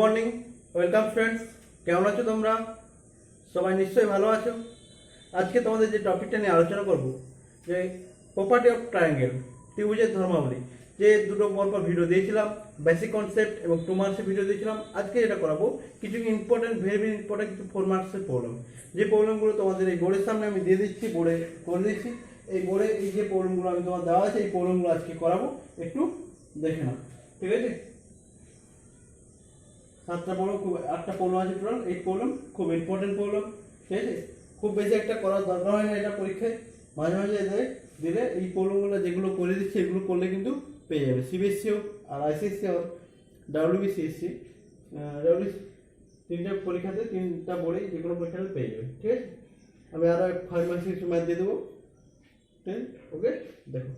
Morning, welcome friends. কেমন আছো তোমরা? সবাই নিশ্চয়ই ভালো আছো। আজকে তোমাদের যে টপিকটা নিয়ে আলোচনা করব, যে প্রপার্টি অফ ট্রায়াঙ্গেল, ত্রিভুজের ধর্মাবলী। যে দুটো পরপর ভিডিও দিয়েছিলাম, বেসিক কনসেপ্ট এবং 2 মার্কসের ভিডিও দিয়েছিলাম, আজকে এটা করাবো কিছু ইম্পর্টেন্ট, ভেরি ইম্পর্টেন্ট কিছু 4 মার্কসের প্রবলেম। যে প্রবলেমগুলো তোমাদের এই বোর্ডের সামনে আমি দিয়ে দিচ্ছি, বোর্ডে করে দিচ্ছি। এই বোর্ডে এই যে প্রবলেমগুলো আমি তোমার দেওয়া আছে, এই প্রবলেমগুলো আজকে করাবো, একটু দেখে নাও, ঠিক আছে? 7টা প্রবলেম, খুব 8টা প্রবলেম আছে টোটাল। 8 প্রবলেম, খুব ইম্পর্টেন্ট প্রবলেম, ঠিক আছে? খুব বেশি একটা করার দরকার হয় না এটা পরীক্ষায়, মাঝে মাঝে দিলে এই প্রবলেমগুলো যেগুলো করে দিচ্ছে এগুলো করলে কিন্তু পেয়ে যাবে। সিবিএসসি হোক আর আইসিএসসি হোক, ডাব্লিউবিসিএসসি, তিনটা পরীক্ষাতে, তিনটা বোর্ডে যে কোনো পরীক্ষাতে পেয়ে যাবে, ঠিক আছে? আমি আরও 5 মার্কস কিছু ম্যাথ দিয়ে দেবো, ঠিক আছে? ওকে, দেখো।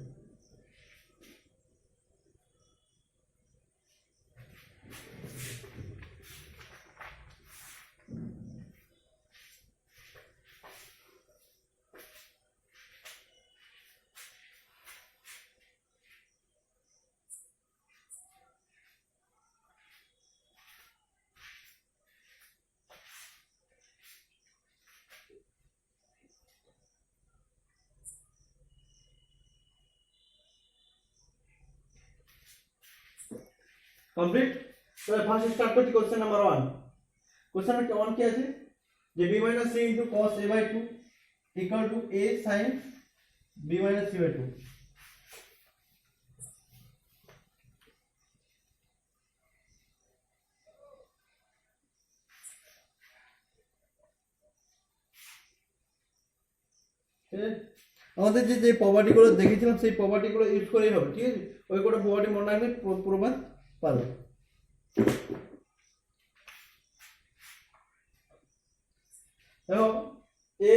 কমপ্লিট। তাহলে ফার্স্ট স্টার্ট করছি কোশ্চেন নাম্বার 1। কোশ্চেন নাম্বার 1 কি আছে? যে b - c * cos a/2 = a sin b - c/2। আমাদের যে প্রপার্টিগুলো দেখেছিলাম সেই প্রপার্টিগুলো ইউজ করেই হবে, ঠিক আছে? ওই কোটা প্রপার্টি মনে রাখলে পুরো ম্যাথ পারবে। দেখো, এ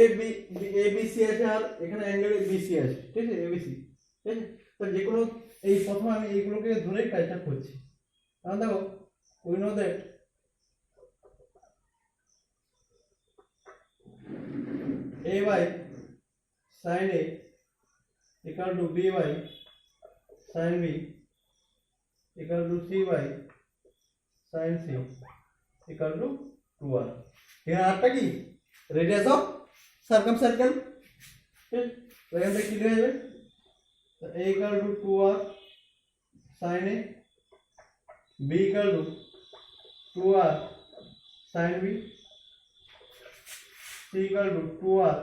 বি সি আছে আর এখানে অ্যাঙ্গেল বি সি আছে, ঠিক আছে? এবিসি, ঠিক আছে? তো যে কোনো এই প্রথমে আমি এইগুলোকে ধরেই কাজটা করছি। কারণ দেখো, we know that a by sin a equal to b by sin b equal to c by sin c equal to 2r। এখানে আরটা কি? রেডিয়াস অফ সার্কামসার্কেল, ঠিক? এখান থেকে কি হয়ে যাবে? a equal to 2r sin a, b equal to 2r sin b, c equal to 2r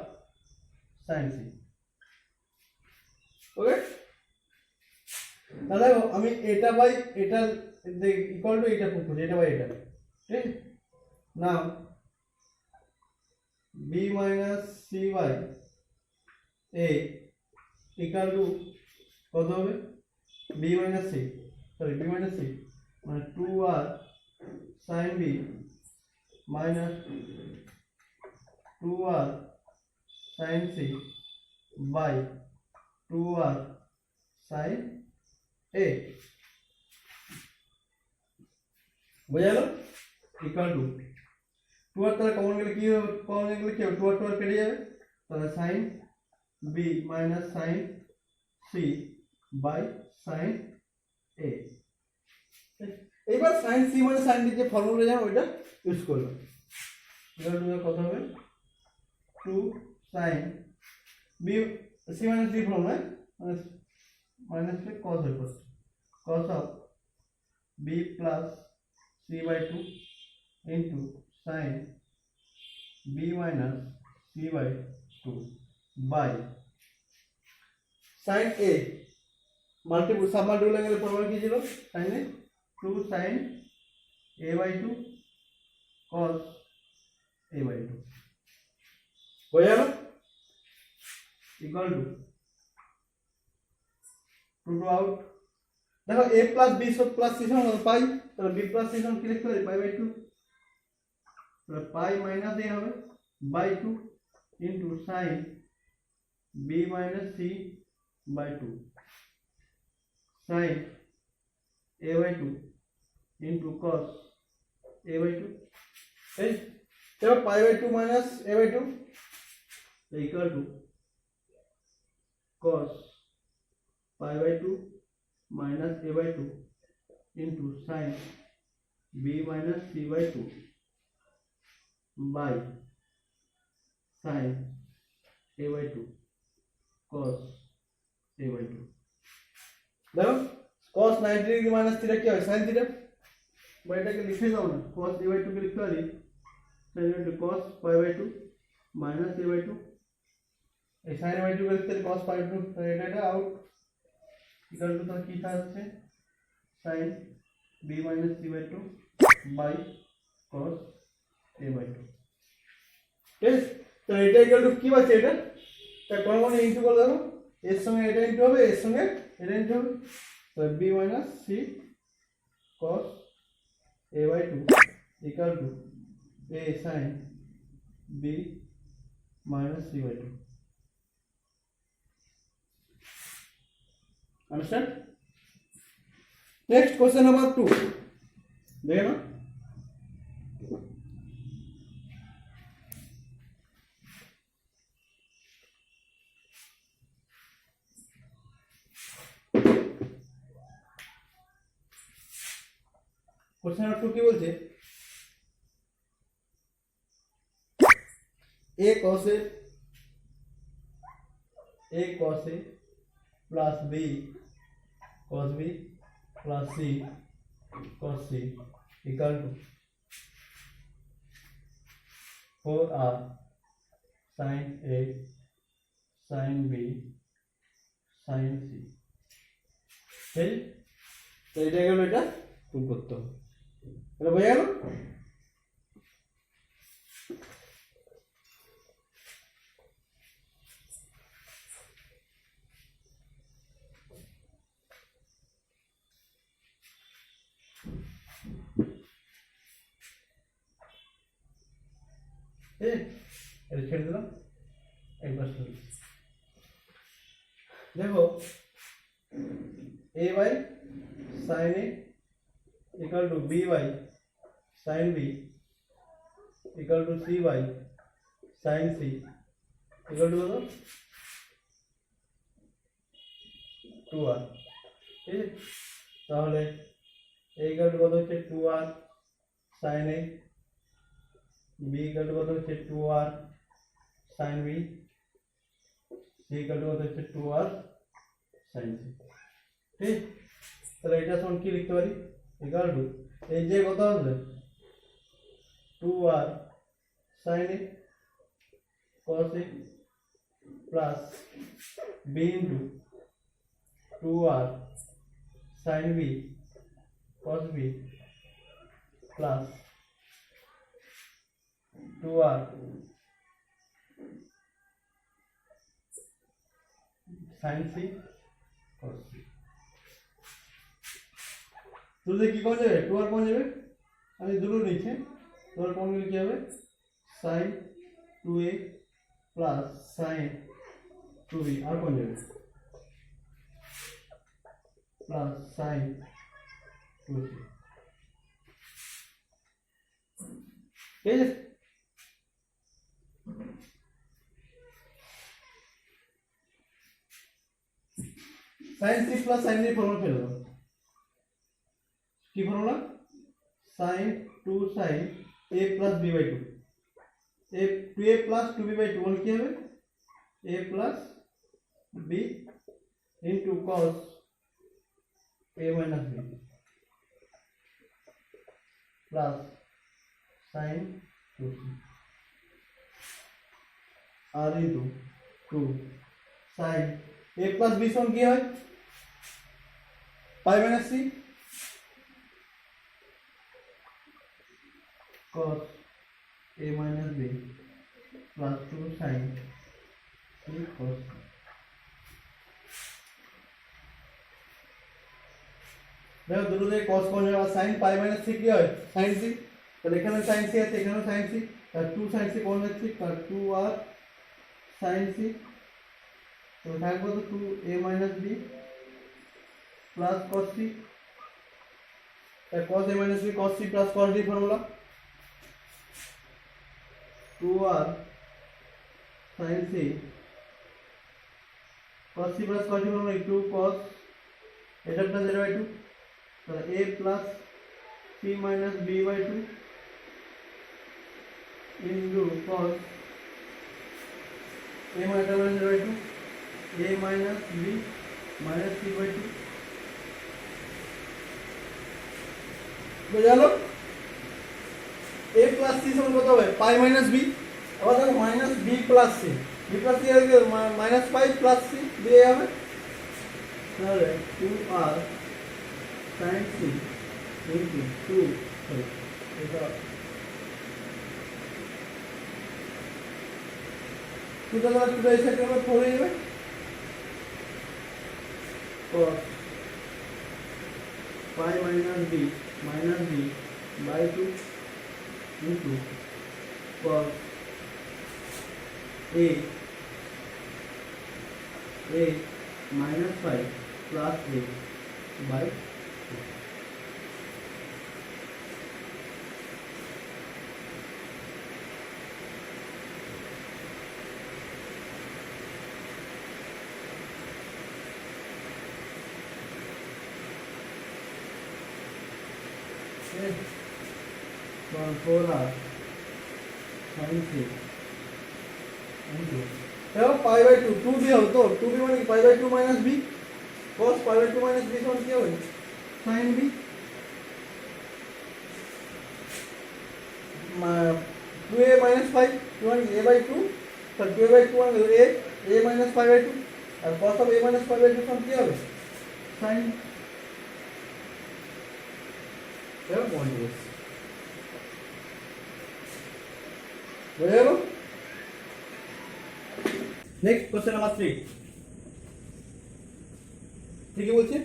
sin c। ওকে, তাহলে আমি এটা বাই এটা ইকুয়াল টু এটা পুট করছি, এটা বাই এটা, ঠিক আছে? Now b - c by a equal to কত হবে? b - c, sorry b - c মানে 2r sin b minus 2r sin c by 2r sin a, বোঝা গেল? ইকুয়াল টু 2r, তাহলে কমন গেলে কি হবে? 2r কেটে যাবে, তাহলে sin b minus sin c by sin a। এইবার sin c মানে sin d যে ফর্মুলা জানো ওইটা ইউজ করলাম। এবার কত হবে? 2 sin b, c minus d formula minus cos হয়ে পড়ছে, cos of b plus c by 2 into sin b minus c by 2 by sin a multiple submultiple অ্যাঙ্গেলের ফর্মুলা কি ছিল? sin a 2 sin a by 2 cos a by 2, বোঝা গেল? Equal to 2 out. দেখো a plus b সব plus c সমান পাই, তাহলে b plus c সমান কি লিখতে পারি? পাই বাই 2, তাহলে পাই মাইনাস a হবে by 2 into sin b minus c by 2 sin a by 2 into cos a by 2, এই দেখো পাই by 2 minus a by 2 equal to cos pi by 2 minus a by 2 into sin b minus c by 2 by sin a by 2 cos a by 2। देखो cos 90 degree minus theta क्या है sin theta, बेटा के लिखे जाओ ना, cos a by 2 के लिखते वाली sin a by 2 cos pi by 2 minus a by 2 A sin a by 2 के लिखते cos pi by 2, तो এটা आउट इक्वल टू तो কি থাকছে sin b minus c by 2 by cos a by 2। ঠিক আছে, তো এটা ইকুয়াল টু কি পাচ্ছি, এটা তা কোন কোন ইনটু করে দাও, এর সঙ্গে এটা ইনটু হবে, এর সঙ্গে এটা ইনটু হবে, তো b minus c cos a by 2 equal to a sin b minus c by 2। Understand? Next question number 2 देखो ना, क्वेश्चन नंबर 2 की बोलছে a cos a plus b cos b plus c cos c equal to 4r sin a sin b sin c। ঠিক, তো এটা গেল, এটা prove করতে হবে, এটা বোঝা গেল। এটা ছেড়ে দিলাম, একবার দেখো a by sin a equal to b by sin b equal to c by sin c equal to কত 2r। ঠিক আছে, তাহলে a equal to কত হচ্ছে 2r sin a, b equal to কত হচ্ছে 2r sin b, c equal to কত হচ্ছে 2r sin c। ঠিক, তাহলে এটা সমান কি লিখতে পারি, ইকুয়াল টু এই যে কত হবে 2r sin a cos a plus b into 2r sin b cos b plus 2r sin c cos c। तो কি কোন যাবে 2r কোন যাবে, আমি দুটো নিচে 2r কোন গেলে কি হবে sin 2a plus sin 2b আর কোন যাবে plus sin 2c। ঠিক আছে, sin c plus sin b formula ফেলে দাও, কি formula sin 2 sin a plus b by 2 a 2a plus 2b by 2 মানে কি হবে a plus b into cos a minus b plus sin 2c r into 2 sin a plus b সমান কি হয় pi minus c cos a minus b plus 2 sin c cos c। দেখো দুটো থেকে cos কোন যাবে, sin pi minus c কি হয় sin c, তাহলে এখানে sin c আছে এখানেও sin c, আর 2 sin c কোন যাচ্ছে, আর 2r sin c, তো থাকবে তো 2a minus b plus cos c, তাই cos a minus b cos c plus cos d formula 2r sin c cos c plus cos d formula 2 cos এটা plus এটা by 2, তাহলে a plus c minus b by 2 into cos a minus by 2 a minus b minus c by 2 বুঝালো a plus c সমান কত হবে পাই minus b আবার দেখো minus b plus c b plus c এর minus পাই plus c দিয়ে হবে তাহলে 2r sin c into 2 এটা टू ऐसे करना थोड़ी है और pi minus b by 2 into cos a minus pi plus a by 2 4r sin c देखो पाई बाई 2 2 भी हो तो 2 भी माने pi by 2 minus b cos pi by 2 minus b समान क्या होगा sin b 2a minus 5 1 a by 2 तो 2a by 2 a minus 5 by 2 और cos of a minus 5 by 2 समान क्या होगा sin देखो पॉइंट বুঝে গেল নেক্সট কোশ্চেন নাম্বার 3 ঠিক বলছে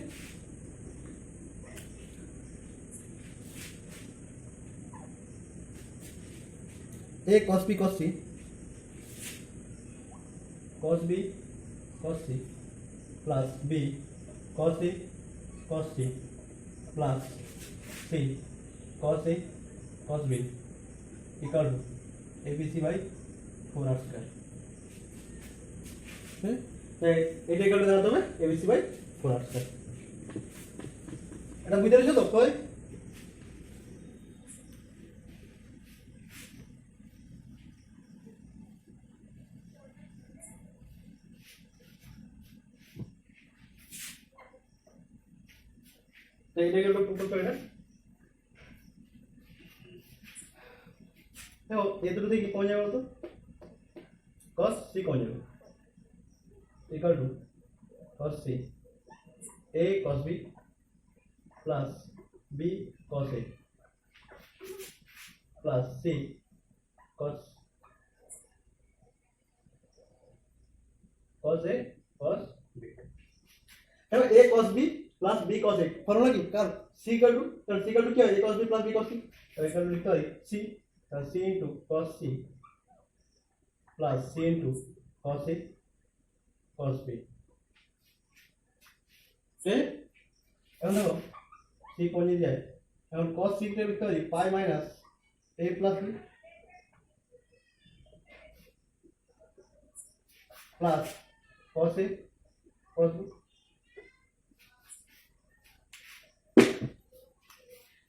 a cos b cos c cos b cos c plus b cos a cos c plus c cos a cos b equal to abc by 4r square এটা equal to জানতে হবে abc by 4r square এটা বুঝতে পেরেছো তো কই तो এটা ইকুয়াল টু প্রপোজ করে না देखो ये तो देखिए कौन जाएगा तो cos c कौन जाएगा equal to cos c a cos b plus b cos a plus c cos a cos b देखो a cos b plus b cos a formula की कर c इक्वल टू क्या है a cos b plus b cos c तो equal to लिखते हैं c c into cos c plus c into cos a cos b ठीक এখন দেখো c কোন দিকে যায় এখন cos c কে লিখতে হবে পাই minus a plus b plus cos a cos b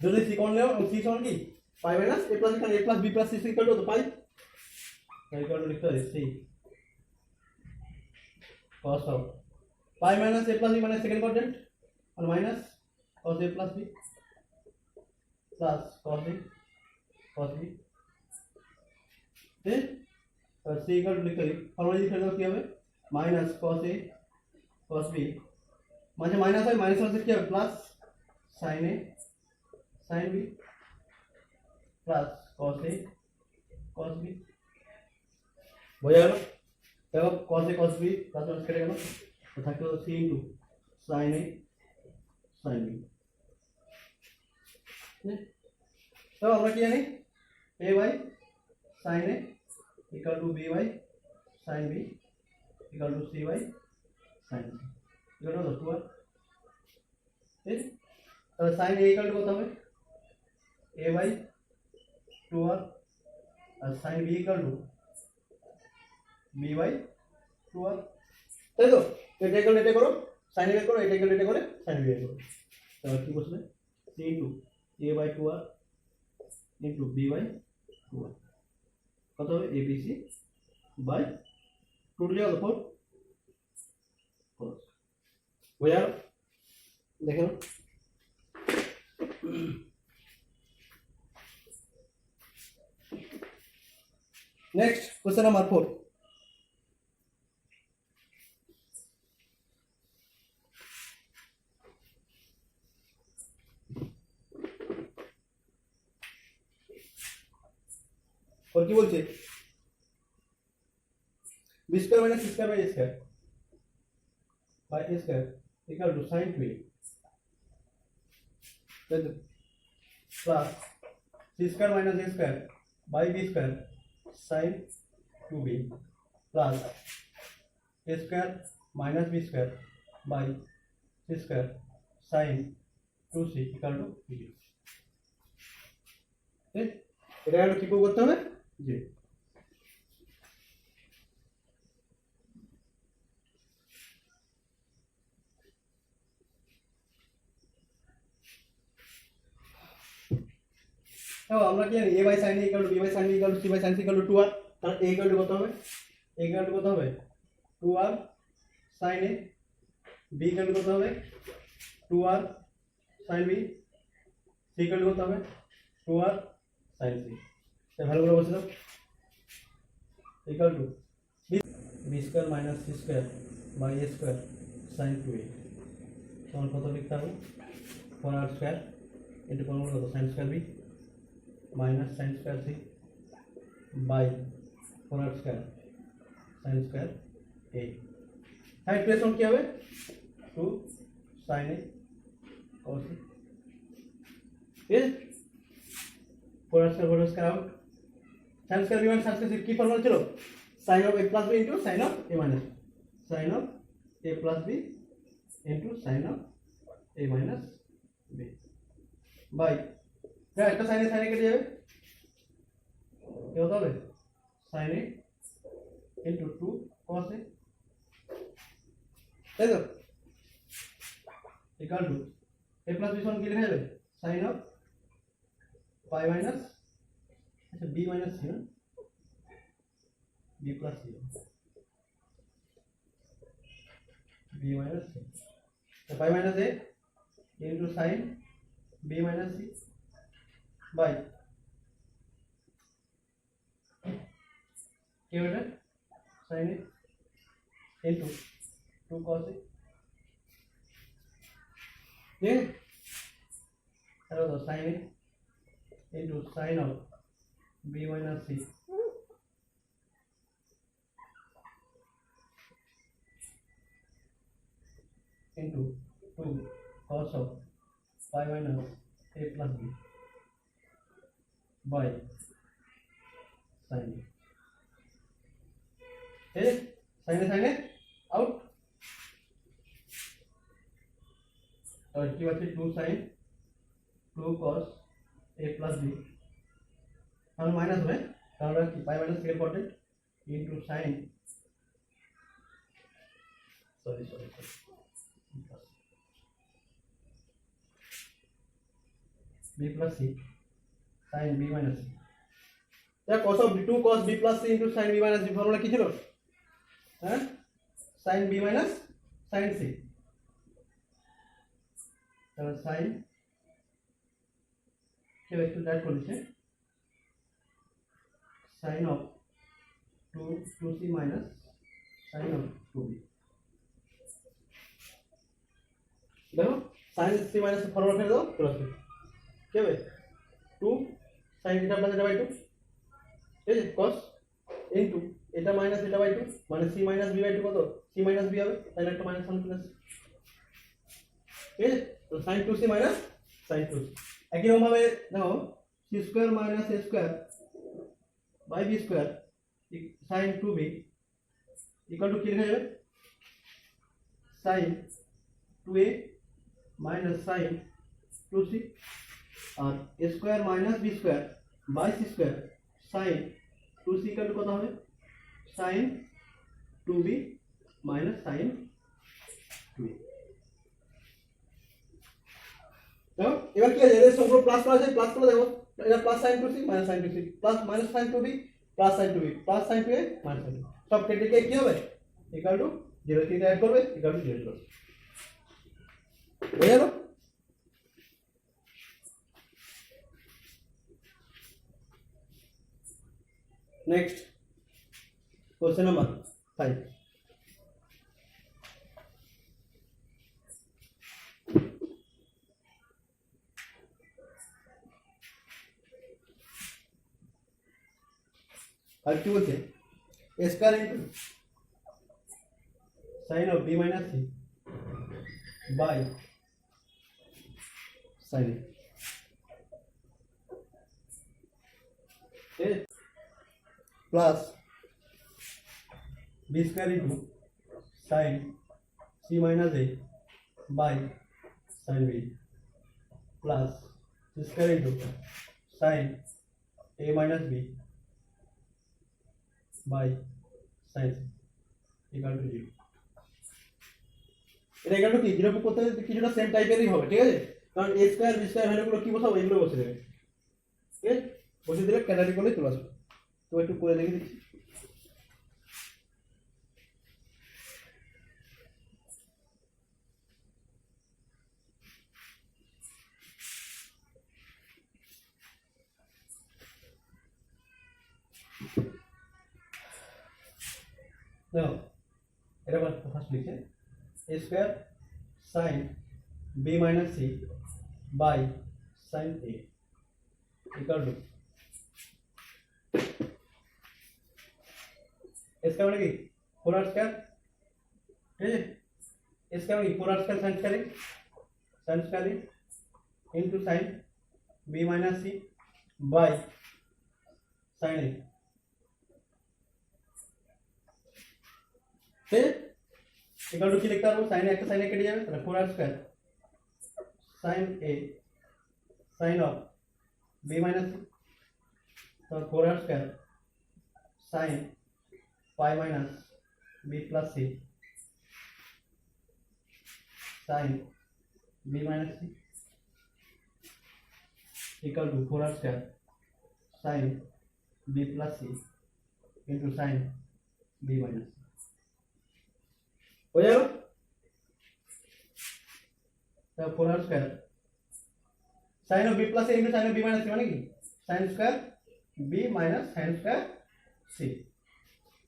যদি c কোন লেও c সমান কি pi minus a plus b plus c equal to तो पाई इक्वल टू लिखते हैं c cos of pi minus a plus b minus second quadrant और minus cos a plus b plus cos b ठीक और c equal to लिखते हैं formula लिख लो क्या হবে minus cos a cos b माने माइनस है माइनस से क्या plus sin a sin b plus cos a cos b বোঝা গেল দেখো cos a cos b plus minus কেটে গেল তো থাকলো c into sin a sin b তো আমরা কি জানি a by sin a equal to b by sin b equal to c by sin c equal to 2r ঠিক তাহলে sin a equal to কত হবে a by 2r और sin b equal to b by 2r তাই তো এটা equal এটা করো sin a বের করো এটা ইকুয়াল এটা করে sin b বের করো তাহলে কি বসবে c into a by 2r into b by 2r কত হবে abc বাই 2 টু যাওয়া 4 বোঝা দেখেন নেক্সট কোশ্চেন নাম্বার 4 और কি বলছে b square minus c square by a square equal to sin 2a plus c square minus a square by b square sin 2b plus a square minus b square by c square sin 2c equal to 0 এটা আর কি করতে হবে জি তো আমরা কি জানি a by sin a equal to b by sin b equal to c by sin c equal to 2r তাহলে a equal to কত হবে a ইকুয়াল টু কত হবে 2r sin a b equal to কত হবে 2r sin b c equal to কত হবে 2r sin c এই ভ্যালুগুলো বসে দাও equal to b square minus c square by a square sin 2a সমান কত লিখতে হবে 4r স্কয়ার ইনটু কোন কত sin square b minus sin square c by 4r square sin square a side equation क्या है 2 sin a cos a ये 4r square out sin square b minus sin square c की formula चलो sin of a plus b into sin of a minus sin of a plus b into sin of a minus b by क्या একটা sin a কেটে যাবে কি হতে হবে sin a into 2 cos a তাই তো equal to a plus b সমান কি লেখা যাবে sin of pi minus আচ্ছা b minus c না b plus c b minus c तो pi minus a into sin b minus c by क्या बेटा sin a into 2 cos a ये हेलो तो sin a into sin of b minus c into 2 cos of pi minus a plus b by sin a sin a out और की बात है 2 sin 2 cos a plus b हम minus में कारण कि pi minus second quadrant into sin sorry b plus c sin b minus c या cos of 2 cos b plus c into sin b minus c formula কি ছিল হ্যাঁ sin b minus sin c তাহলে sin কে একটু direct করেছে sin of 2c minus sin of 2b देखो sin c minus formula फेर दो प्लस क्या है 2 sin theta plus theta by 2 ठीक है cos into এটা মাইনাস এটা বাই 2 মানে c মাইনাস b বাই 2 কত c মাইনাস b হবে তাহলে একটা মাইনাস 1 প্লাস ঠিক আছে তো sin 2c minus sin 2c একই রকম ভাবে দেখো c square minus a square by b square sin 2b equal to কি লেখা যাবে sin 2a minus sin 2c और a square minus b square by c square sin 2c equal to कत হবে sin 2b minus sin 2a দেখো এবার কি আছে, এদের সবগুলো প্লাস প্লাস আছে, প্লাস করে দেখো এটা plus sine two C minus sine two C plus minus sine two B plus sine two B plus sine two A minus sine two, সব কেটে গিয়ে কি হবে ইকুয়াল টু 0, 3 অ্যাড করবে ইকুয়াল টু 0 করবে। বুঝে গেল? Next question number 5। আর কি বলছে, a square into sin of b minus c by sin a, plus b square into sin c minus a by sin b plus c square into sin a minus b by sin c equal to 0। এটা equal to কি 0 করতে কিছুটা same টাইপেরই হবে, ঠিক আছে, কারণ a square b square ভ্যালুগুলো কি বসাবো, এগুলো বসে দেবে, ঠিক আছে, বসে দিলে ক্যাটাগরি করলে চলে আসবে। তো একটু করে দেখে দিচ্ছি। দেখো এটা ফার্স্ট লিখছে a square sin b minus c by sin a equal to इसका मतलब कि 4r स्क्वायर, ठीक है, इसका मतलब 4r square sin square into sin b minus c by sin a, ठीक है, इक्वल टू की लिखता हूँ sin a का sin a कट जाएगा, तो 4r square sin a sin of b minus c, तो 4r square sin pi minus b plus c sin b minus c equal to 4r square sin b plus c into sin b minus c। हो जाएगा, तो 4r square sin of b plus c into sin of b minus c माने कि sin square b minus sin square c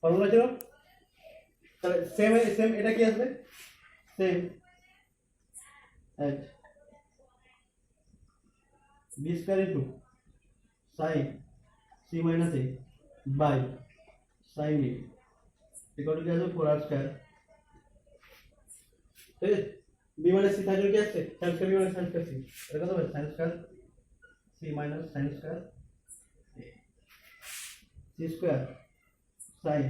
formula चलो তাহলে same এটা কি আসবে, same as b square into sin c minus a by sin b equal to क्या আসবে 4r square, ঠিক আছে, b minus c থাকে কি আসছে sin square b minus sin square c, এটা কত হবে sin square c minus sin square c square sin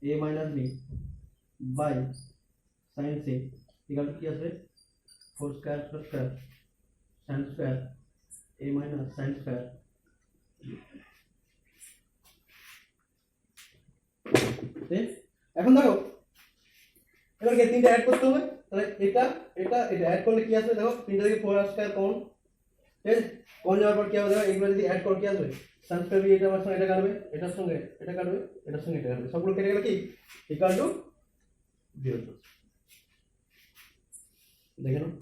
a minus b by sin c equal to क्या है 4 square plus square sin square a minus sin square, ठीक, এখন দেখো এবার কি তিনটা অ্যাড করতে হবে, তাহলে এটা এটা এটা অ্যাড করলে কি আসবে, দেখো তিনটা থেকে 4r স্কয়ার কমন, ঠিক আছে, কমন যাওয়ার পর কি হবে, দেখো এগুলো যদি অ্যাড করো কি আসবে sin স্কয়ার বি এটার সঙ্গে এটা কাটবে, এটার সঙ্গে এটা কাটবে, এটার সঙ্গে এটা কাটবে, সবগুলো কেটে গেলে কি ইকুয়াল টু 0। দেখে নাও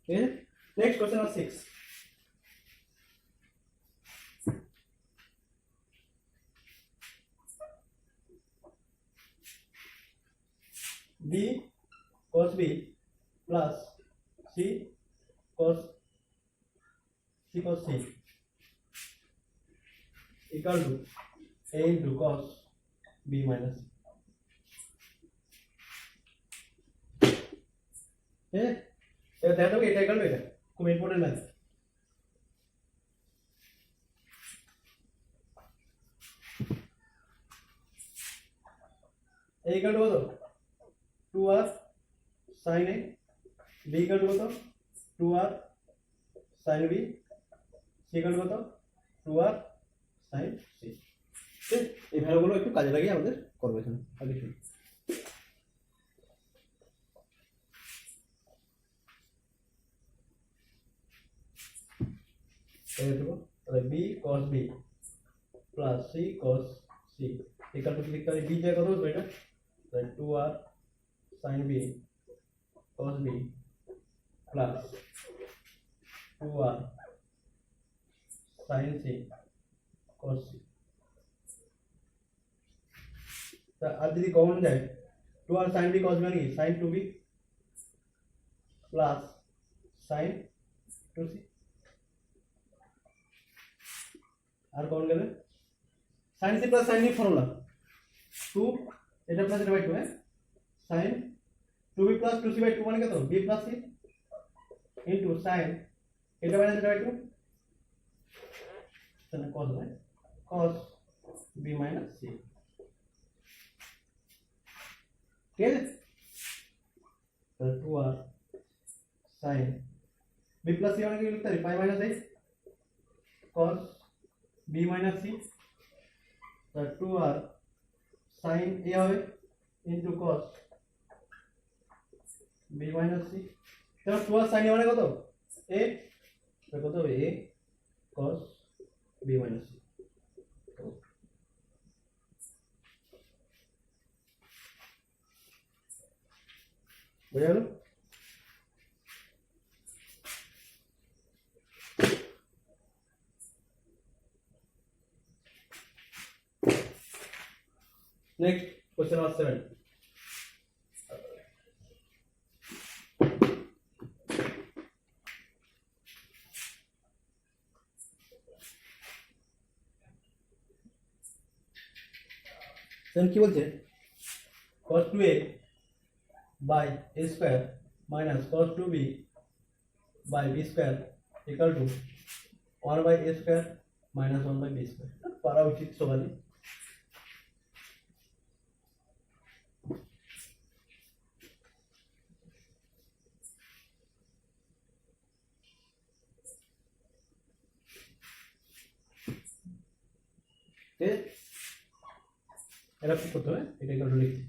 ठीक है। Next question number 6, b cos b plus c cos c equal to a into cos b minus c, ठीक है, এটা দেখো এটা ইকুয়াল টু এটা খুব important math, a equal to কত 2r sin a, b equal to কত 2r sin b, c equal to কত 2r sin c। ঠিক এই ভ্যালুগুলো একটু কাজে লাগিয়ে আমাদের করবে এখানে আর কিছু না। তাহলে b cos b plus c cos c equal to লিখতে হবে বি যে কত হবে এটা তাহলে 2r sin b cos b plus 2r sin c cos c তা আর যদি কমন যায় 2r sin b cos b মানে কি sin 2b plus sin 2c আর কমন গেলে sin c plus sin b formula 2 এটা প্লাস এটা বাই 2 হ্যাঁ sin 2b plus 2c by 2 মানে কত b plus c into sin এটা মাইনাস এটা বাই 2 তাহলে cos হয় cos b মাইনাস c ঠিক আছে তাহলে 2r sin b plus c মানে কি লিখতে পারি pi minus a cos b minus c তাহলে 2r sin a হবে into cos b minus c তাহলে 2r sin a মানে কত a তাহলে কত হবে a cos b minus c বুঝা গেল नेक्स्ट क्वेश्चन नंबर 7 সেন কি বলছে cos 2a by a square minus cos 2b by b square equal to 1 by a square minus 1 by b square পারা উচিত সবারই এরা কি করতে হবে এটা ইকুয়াল টু লিখতে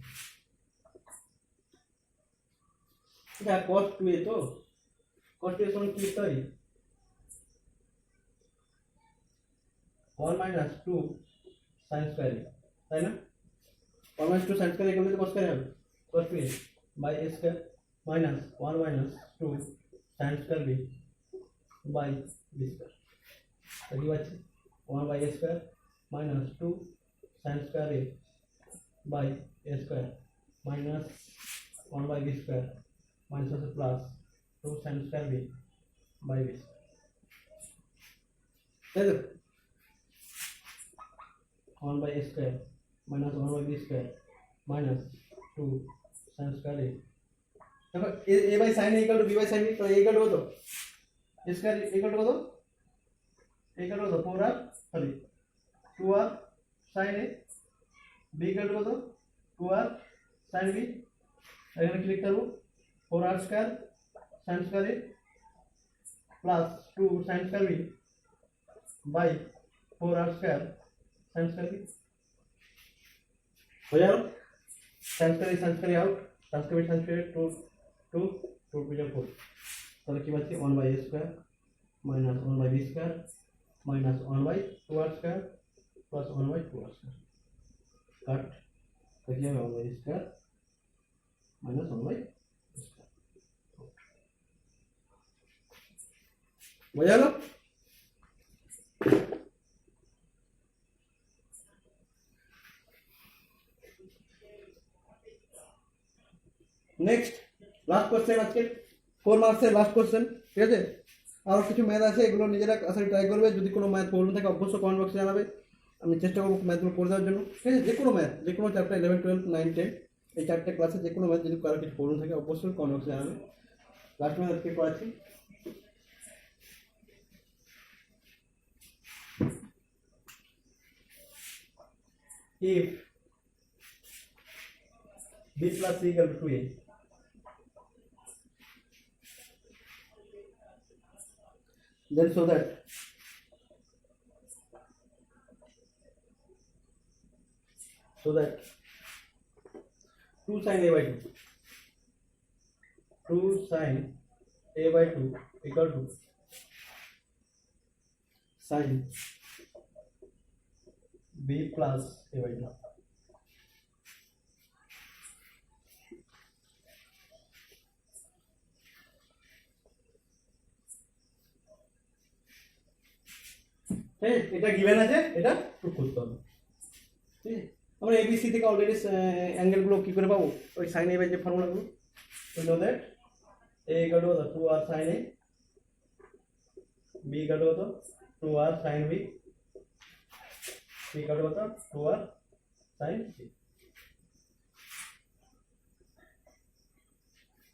এটা cos 2a তো cos 2a সমান কি লিখতে পারি 1 minus 2 sin square a তাই না 1 minus 2 sin square a করলে তো cos square হবে cos 2a by a square minus 1 minus 2 sin square b by b square তো কি আছে 1 by a square minus 2 sin square a by a square minus 1 by b square minus also plus 2 sin square b by b square তাই তো 1 by a square minus 1 by b square minus 2 sin square a দেখো a by sin a equal to b by sin b তো a equal to কত a square equal to কত a equal to কত 4r sorry 2r sin a b equal to কত 2r sin b এখানে কি লিখতে পারবো 4r square sin square a plus 2 sin square b by 4r square sin square b हो जाएगा sin square out sin স্কয়ার 2 2 2 2 4 তাহলে কি পাচ্ছি 1 by a square minus 1 by b square minus 1 by 2r square plus 1 by 2r square cut तो क्या होगा 1 by square minus 1 by square बुझा लो नेक्स्ट लास्ट क्वेश्चन आज के 4 मार्क्स এর লাস্ট কোশ্চেন ঠিক আছে আর কিছু ম্যাথ আছে এগুলো নিজেরা আসলে ট্রাই করবে যদি কোনো ম্যাথ প্রবলেম থাকে অবশ্যই কমেন্ট বক্সে জানাবে আমি চেষ্টা করব ম্যাথগুলো করে দেওয়ার জন্য ঠিক আছে যে কোনো ম্যাথ যে কোনো চ্যাপ্টার 11 12 9 10 এই চারটে ক্লাসে যে কোনো ম্যাথ যদি কারো কিছু প্রবলেম থাকে অবশ্যই কমেন্ট বক্সে জানাবে লাস্ট ম্যাথ আজকে করাচ্ছি if b plus c equal to 2a then so that so that 2 sin a by 2, 2 sin a by 2 equal to sin b plus a by 2. এটা গিভেন আছে, এটা প্রুফ করতে হবে। ঠিক আছে, আমরা এবিসি থেকে অলরেডি অ্যাঙ্গেলগুলো কী করে পাবো, ওই সাইন এ বাই যে ফর্মুলাগুলো, we know that a equal to 2r sin a, b equal to 2r sin b, c equal to 2r sin c।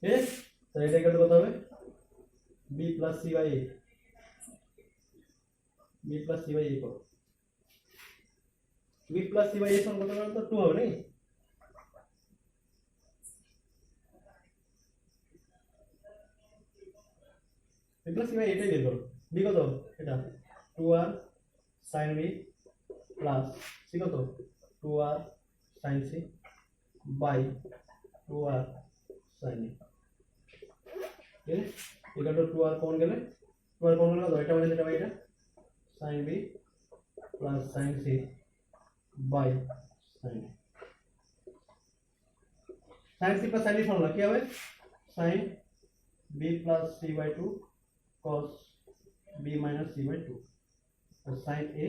ঠিক আছে, তাহলে এটা equal to কত হবে, b plus c by a, b plus c by a করো, b plus c by a সমান কত হবে, তো 2 হবে নাকি, b plus c by এটাই বের করো, b কত এটা 2r sin b plus c কত 2r sin c by 2r sin a। ঠিক আছে, এটা তো 2r কমন গেলে, 2r কমন গেলে কত, এটা মানে এটা বাই এটা sin b plus sin c by sin a। sin c plus sin b formula কি হবে, sin b plus c by 2 cos b minus c by 2 और sin a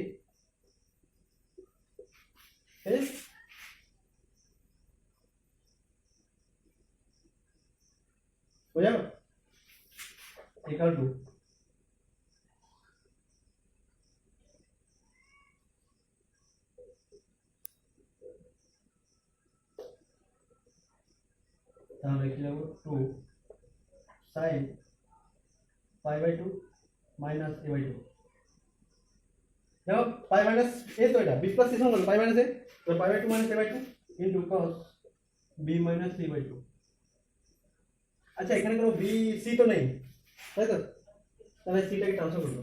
is हो जाएगा इक्वल टू তাহলে কি লিখব 2 sin pi by 2 minus a by 2। देखो pi minus a तो এটা b plus c সমান pi minus a, তো pi by 2 minus a by 2 into cos b minus c by 2। আচ্ছা এখানে কোনো b c তো নেই, তাই তো, তাহলে c টাকে ট্রান্সফার করব,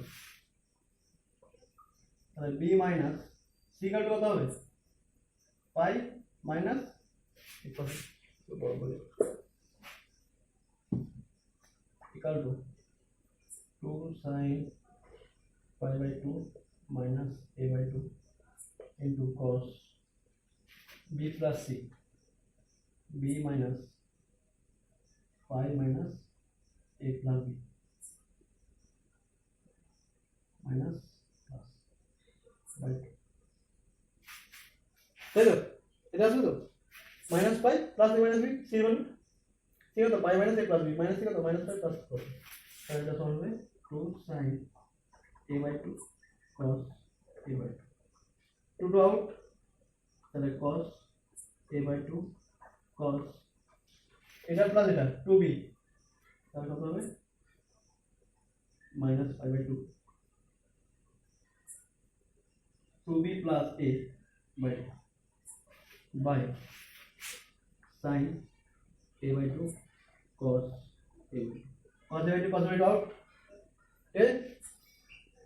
তাহলে b minus c কত হবে, pi minus equal to 2 sin pi by 2 minus a by 2 into cos b plus c, b minus pi minus a plus b minus plus by 2। তাই তো, এটা আসবে তো minus pi plus a minus b c বলবে, ঠিক আছে, pi minus a plus b minus c কত minus pi plus 4, তাহলে এটা সমান হবে 2 sin a by 2 cos a by 2, 2 to out, তাহলে cos a by 2 cos এটা প্লাস এটা 2b, তাহলে কত হবে minus pi by 2, 2b plus a by 2 by sin a by 2 cos a by 2, cos a by 2 cos a by 2 out। ঠিক আছে,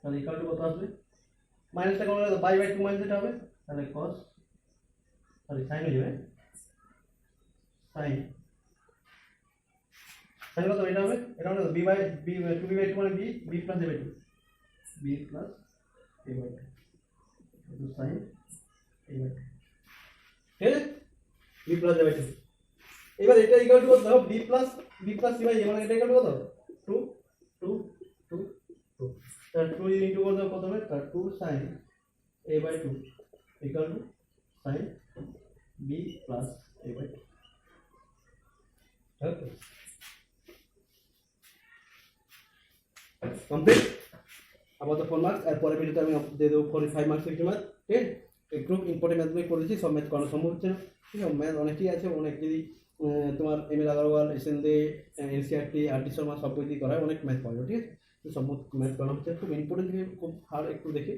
তাহলে equal to কত আসবে, মাইনাসটা কমন গেলে পাই বাই 2 মাইনাস এটা হবে, তাহলে cos সরি sin হয়ে যাবে, sin sin কত এটা হবে, এটা হবে b by b 2b by 2 মানে b plus a by 2, b plus a by 2 sin a by 2। ঠিক আছে, b প্লাস a বাই 2, এবার এটা ইকুয়াল টু কত হবে, b plus c by a মানে এটা ইকুয়াল টু কত 2 2 2 2, তাহলে 2 ইনটু করলে কত হবে, তাহলে 2 sin a by 2 equal to sin b plus a by 2। Okay, complete. আবার তো 4 মার্কস, আর পরের ভিডিওতে আমি দিয়ে দেবো 45 মার্কস 50 মার্কস। ঠিক আছে, একটু ইম্পর্টেন্ট ম্যাথগুলো করেছি, সব ম্যাথ করানো সম্ভব হচ্ছে না। ঠিক আছে, ম্যাথ অনেকই আছে, অনেক যদি তোমার ML. Agarwal, এসএনদে, NCERT, RD. Sharma সব বই দিয়ে করায়, অনেক ম্যাথ পাওয়া যায়। ঠিক আছে, সব ম্যাথ করানো হচ্ছে, খুব ইম্পর্টেন্ট থেকে খুব হার্ড একটু দেখে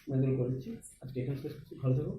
ম্যাথগুলো করেছি। আজকে এখানে শেষ করছি, ভালো থাকো।